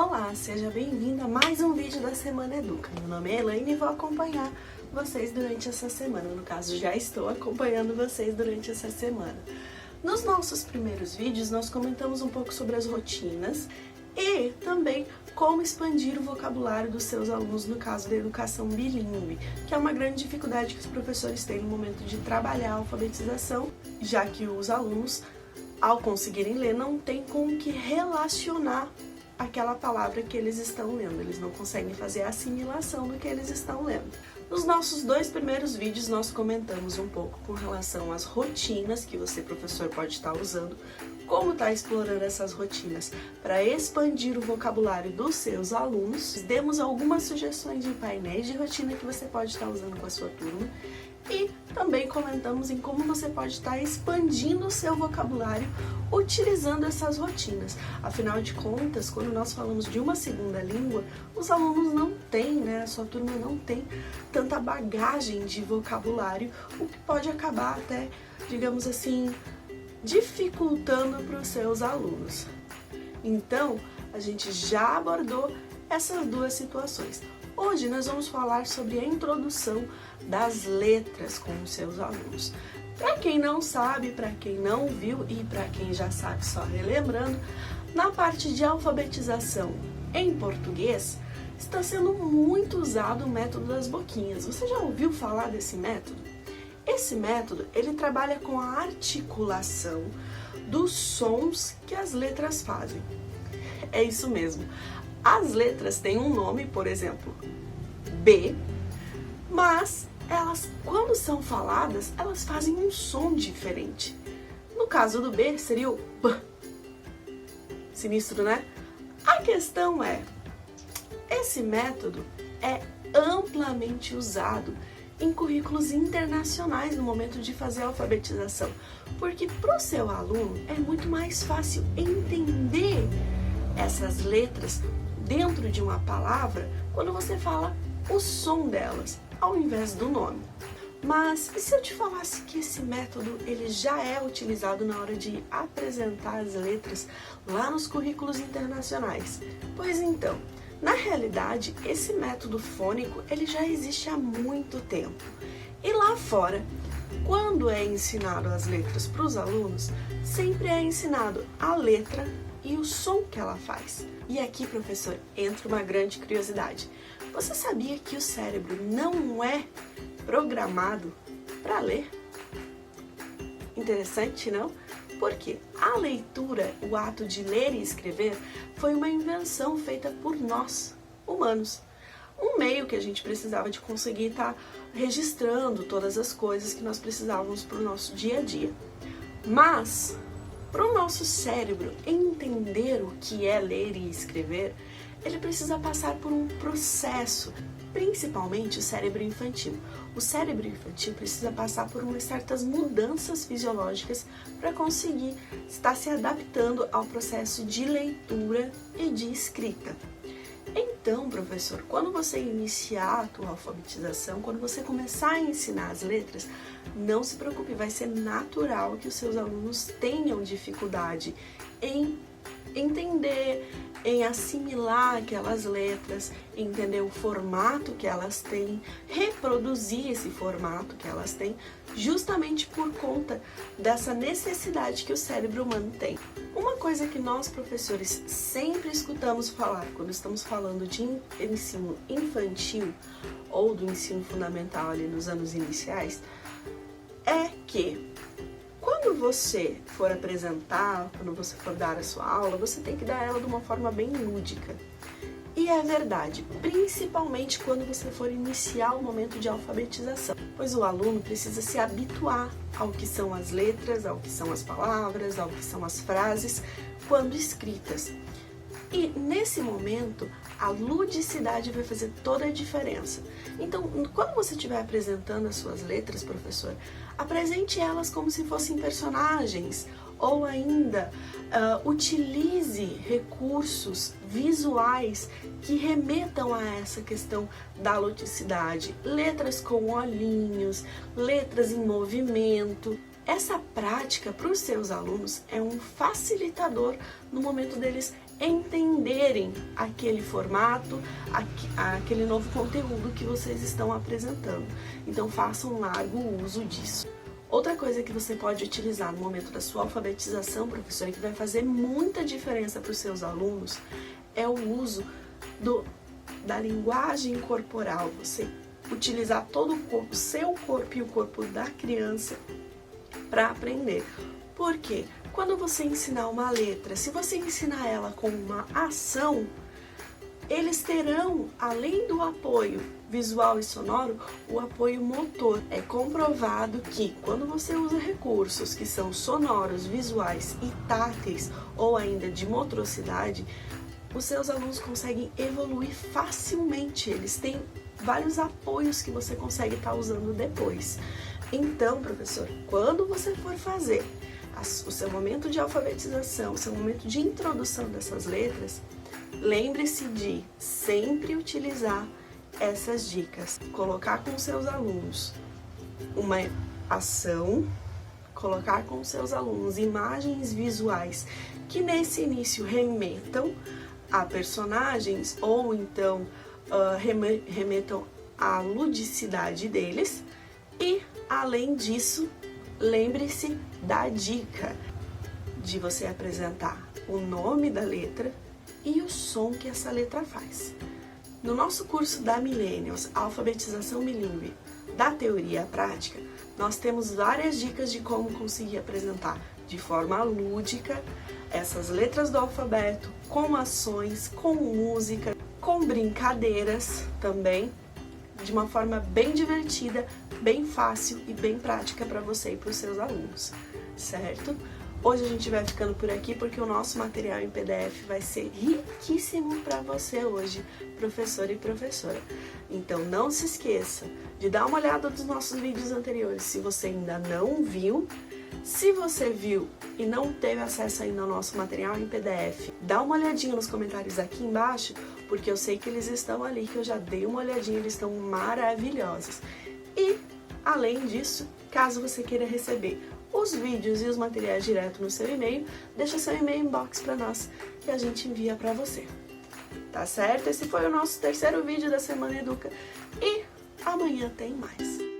Olá, seja bem-vindo a mais um vídeo da Semana Educa. Meu nome é Elaine e vou acompanhar vocês durante essa semana. No caso, já estou acompanhando vocês durante essa semana. Nos nossos primeiros vídeos, nós comentamos um pouco sobre as rotinas e também como expandir o vocabulário dos seus alunos no caso da educação bilíngue, que é uma grande dificuldade que os professores têm no momento de trabalhar a alfabetização, já que os alunos, ao conseguirem ler, não têm com o que relacionar aquela palavra que eles estão lendo, eles não conseguem fazer a assimilação do que eles estão lendo. Nos nossos dois primeiros vídeos nós comentamos um pouco com relação às rotinas que você, professor, pode estar usando, como está explorando essas rotinas para expandir o vocabulário dos seus alunos. Demos algumas sugestões de painéis de rotina que você pode estar usando com a sua turma e também comentamos em como você pode estar expandindo o seu vocabulário utilizando essas rotinas. Afinal de contas, quando nós falamos de uma segunda língua, os alunos não têm, a sua turma não tem tanta bagagem de vocabulário, o que pode acabar até, digamos assim, dificultando para os seus alunos. Então, a gente já abordou essas duas situações. Hoje nós vamos falar sobre a introdução das letras com os seus alunos. Para quem não sabe, para quem não viu e para quem já sabe, só relembrando, na parte de alfabetização em português, está sendo muito usado o método das boquinhas. Você já ouviu falar desse método? Esse método, ele trabalha com a articulação dos sons que as letras fazem. É isso mesmo. As letras têm um nome, por exemplo, B, mas elas, quando são faladas, elas fazem um som diferente. No caso do B, seria o B. Sinistro, né? A questão é, esse método é amplamente usado em currículos internacionais no momento de fazer a alfabetização, porque para o seu aluno é muito mais fácil entender essas letras dentro de uma palavra quando você fala o som delas, ao invés do nome. Mas e se eu te falasse que esse método ele já é utilizado na hora de apresentar as letras lá nos currículos internacionais? Pois então, na realidade, esse método fônico ele já existe há muito tempo. E lá fora, quando é ensinado as letras para os alunos, sempre é ensinado a letra e o som que ela faz. E aqui, professor, entra uma grande curiosidade. Você sabia que o cérebro não é programado para ler? Interessante, não? Porque a leitura, o ato de ler e escrever, foi uma invenção feita por nós, humanos. Um meio que a gente precisava de conseguir estar registrando todas as coisas que nós precisávamos para o nosso dia a dia. Mas, para o nosso cérebro entender o que é ler e escrever, ele precisa passar por um processo, principalmente o cérebro infantil. O cérebro infantil precisa passar por umas certas mudanças fisiológicas para conseguir estar se adaptando ao processo de leitura e de escrita. Então, professor, quando você iniciar a tua alfabetização, quando você começar a ensinar as letras, não se preocupe, vai ser natural que os seus alunos tenham dificuldade em entender, em assimilar aquelas letras, entender o formato que elas têm, reproduzir esse formato que elas têm, justamente por conta dessa necessidade que o cérebro humano tem. Uma coisa que nós, professores, sempre escutamos falar quando estamos falando de ensino infantil ou do ensino fundamental ali nos anos iniciais, é que quando você for apresentar, quando você for dar a sua aula, você tem que dar ela de uma forma bem lúdica. E é verdade, principalmente quando você for iniciar o momento de alfabetização, pois o aluno precisa se habituar ao que são as letras, ao que são as palavras, ao que são as frases, quando escritas. E nesse momento, a ludicidade vai fazer toda a diferença. Então, quando você estiver apresentando as suas letras, professor, apresente elas como se fossem personagens, ou ainda utilize recursos visuais que remetam a essa questão da ludicidade. Letras com olhinhos, letras em movimento. Essa prática para os seus alunos é um facilitador no momento deles entenderem aquele formato, aquele novo conteúdo que vocês estão apresentando. Então façam um largo uso disso. Outra coisa que você pode utilizar no momento da sua alfabetização, professor, e que vai fazer muita diferença para os seus alunos, é o uso da linguagem corporal. Você utilizar todo o corpo, o seu corpo e o corpo da criança para aprender. Por quê? Quando você ensinar uma letra, se você ensinar ela com uma ação, eles terão, além do apoio visual e sonoro, o apoio motor. É comprovado que quando você usa recursos que são sonoros, visuais e táteis, ou ainda de motricidade, os seus alunos conseguem evoluir facilmente. Eles têm vários apoios que você consegue estar usando depois. Então, professor, quando você for fazer o seu momento de alfabetização, o seu momento de introdução dessas letras, lembre-se de sempre utilizar essas dicas. Colocar com seus alunos uma ação, colocar com seus alunos imagens visuais que nesse início remetam a personagens ou então remetam à ludicidade deles. E, além disso, lembre-se da dica de você apresentar o nome da letra e o som que essa letra faz. No nosso curso da Millennials, Alfabetização Bilíngue, da Teoria à Prática, nós temos várias dicas de como conseguir apresentar de forma lúdica essas letras do alfabeto, com ações, com música, com brincadeiras também, de uma forma bem divertida, bem fácil e bem prática para você e para os seus alunos, certo? Hoje a gente vai ficando por aqui porque o nosso material em PDF vai ser riquíssimo para você hoje, professor e professora. Então não se esqueça de dar uma olhada nos nossos vídeos anteriores se você ainda não viu. Se você viu e não teve acesso ainda ao nosso material em PDF, dá uma olhadinha nos comentários aqui embaixo, porque eu sei que eles estão ali, que eu já dei uma olhadinha, eles estão maravilhosos. E, além disso, caso você queira receber os vídeos e os materiais direto no seu e-mail, deixa seu e-mail inbox para nós, que a gente envia para você. Tá certo? Esse foi o nosso terceiro vídeo da Semana Educa e amanhã tem mais.